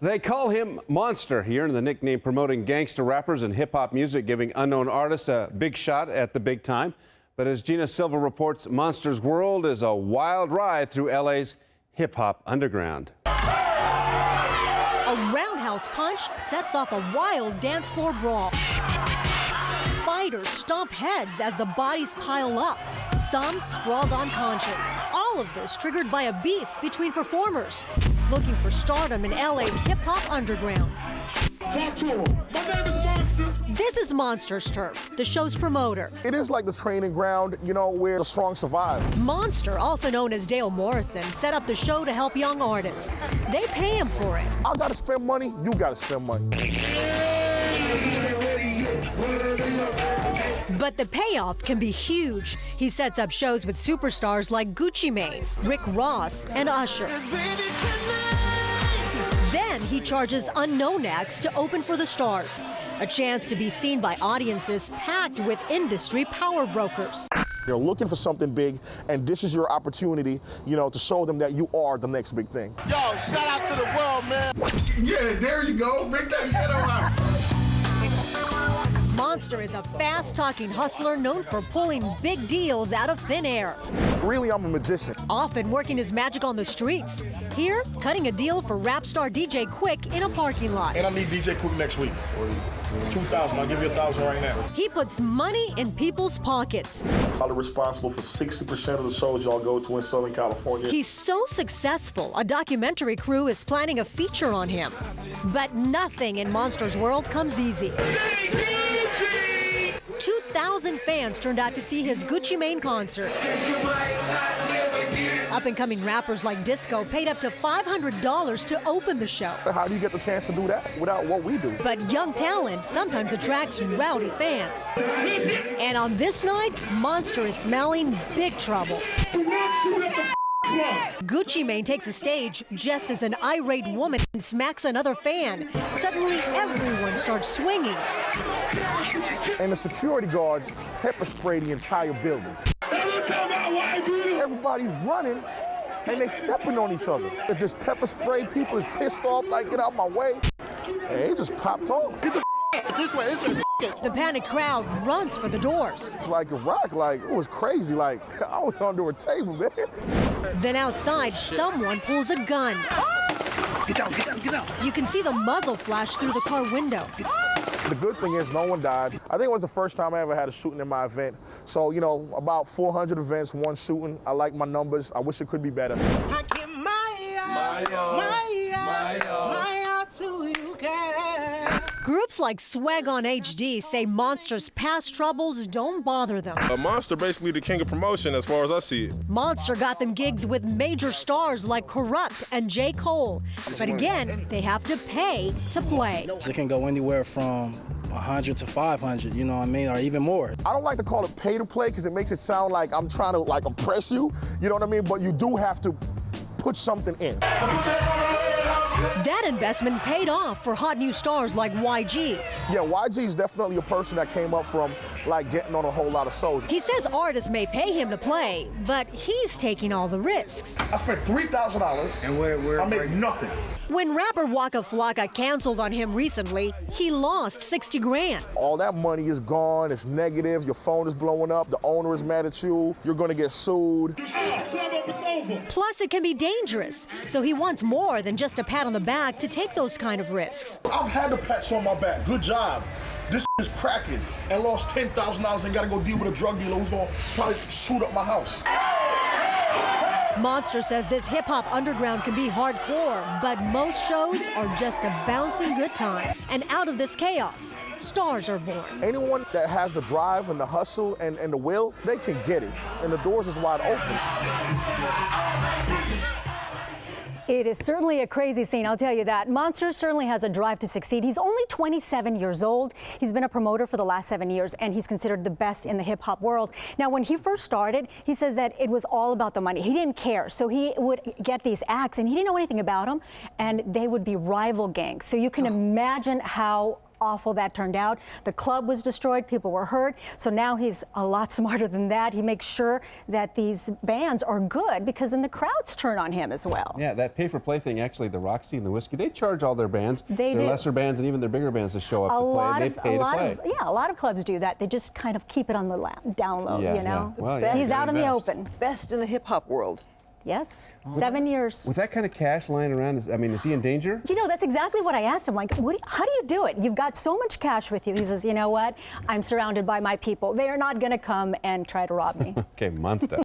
They call him Monstah. He earned the nickname promoting gangster rappers and hip-hop music, giving unknown artists a big shot at the big time. But as Gina Silva reports, Monstah's world is a wild ride through LA's hip-hop underground. A roundhouse punch sets off a wild dance floor brawl. Fighters stomp heads as the bodies pile up. Some sprawled unconscious. All of this triggered by a beef between performers looking for stardom in LA's hip-hop underground. Talk to him. My name is Monstah. This is Monstah's Turf, the show's promoter. It is like the training ground, you know, where the strong survive. Monstah, also known as Dale Morrison, set up the show to help young artists. They pay him for it. I gotta spend money, you gotta spend money. But the payoff can be huge. He sets up shows with superstars like Gucci Mane, Rick Ross, and Usher. Then he charges unknown acts to open for the stars. A chance to be seen by audiences packed with industry power brokers. They're looking for something big, and this is your opportunity, you know, to show them that you are the next big thing. Yo, shout out to the world, man. Yeah, there you go. Big time ghetto out. Monstah is a fast-talking hustler known for pulling big deals out of thin air. Really, I'm a magician. Often working his magic on the streets. Here, cutting a deal for rap star DJ Quick in a parking lot. And I need DJ Quick next week. 2,000, I'll give you 1,000 right now. He puts money in people's pockets. I'm responsible for 60% of the shows y'all go to in Southern California. He's so successful, a documentary crew is planning a feature on him. But nothing in Monstah's world comes easy. 2,000 fans turned out to see his Gucci Mane concert. Up-and-coming rappers like Disco paid up to $500 to open the show. How do you get the chance to do that without what we do? But young talent sometimes attracts rowdy fans. And on this night, Monstah is smelling big trouble. Gucci Mane takes the stage just as an irate woman smacks another fan. Suddenly, everyone starts swinging. And the security guards pepper spray the entire building. Everybody's running, and they stepping on each other. If this pepper spray, people is pissed off, like, get out my way. And they just popped off. Get the this way, this way. The panicked crowd runs for the doors. It's like a rock, like, it was crazy. Like, I was under a table, man. Then outside, someone pulls a gun. Get down, get down, get down. You can see the muzzle flash through the car window. The good thing is no one died. I think it was the first time I ever had a shooting in my event. So, you know, about 400 events, one shooting. I like my numbers. I wish it could be better. I give my all to you, girl. Groups like Swag on HD say Monstah's past troubles don't bother them. Monstah basically the king of promotion as far as I see it. Monstah got them gigs with major stars like Corrupt and J. Cole. But again, they have to pay to play. It can go anywhere from 100 to 500, you know what I mean, or even more. I don't like to call it pay to play because it makes it sound like I'm trying to like oppress you, you know what I mean? But you do have to put something in. That investment paid off for hot new stars like YG. Yeah, YG is definitely a person that came up from like getting on a whole lot of shows. He says artists may pay him to play, but he's taking all the risks. I spent $3,000 and I made nothing. When rapper Waka Flocka canceled on him recently, he lost 60 grand. All that money is gone, it's negative, your phone is blowing up, the owner is mad at you, you're gonna get sued. Plus, it can be dangerous, so he wants more than just a pat on the back to take those kind of risks. I've had the pats on my back, good job. This is cracking and lost $10,000 and gotta go deal with a drug dealer who's gonna probably shoot up my house. Monstah says this hip-hop underground can be hardcore, but most shows are just a bouncing good time. And out of this chaos, stars are born. Anyone that has the drive and the hustle and the will, they can get it. And the doors is wide open. It is certainly a crazy scene, I'll tell you that. Monstah certainly has a drive to succeed. He's only 27 years old. He's been a promoter for the last 7 years, and he's considered the best in the hip-hop world. Now, when he first started, he says that it was all about the money. He didn't care, so he would get these acts, and he didn't know anything about them, and they would be rival gangs. So you can imagine how awful that turned out. The club was destroyed, people were hurt. So now he's a lot smarter than that. He makes sure that these bands are good because then the crowds turn on him as well. Yeah, that pay-for-play thing, actually, the Roxy and the Whiskey, they charge all their bands, their lesser bands and even their bigger bands to show up to play, and they pay to play. Yeah, a lot of clubs do that. They just kind of keep it on the down low, you know? Yeah. Well, He's out in the open. Best in the hip-hop world. Yes, 7 years. With that kind of cash lying around, is he in danger? You know, that's exactly what I asked him. Like, how do you do it? You've got so much cash with you. He says, you know what? I'm surrounded by my people. They are not going to come and try to rob me. Okay, Monstah.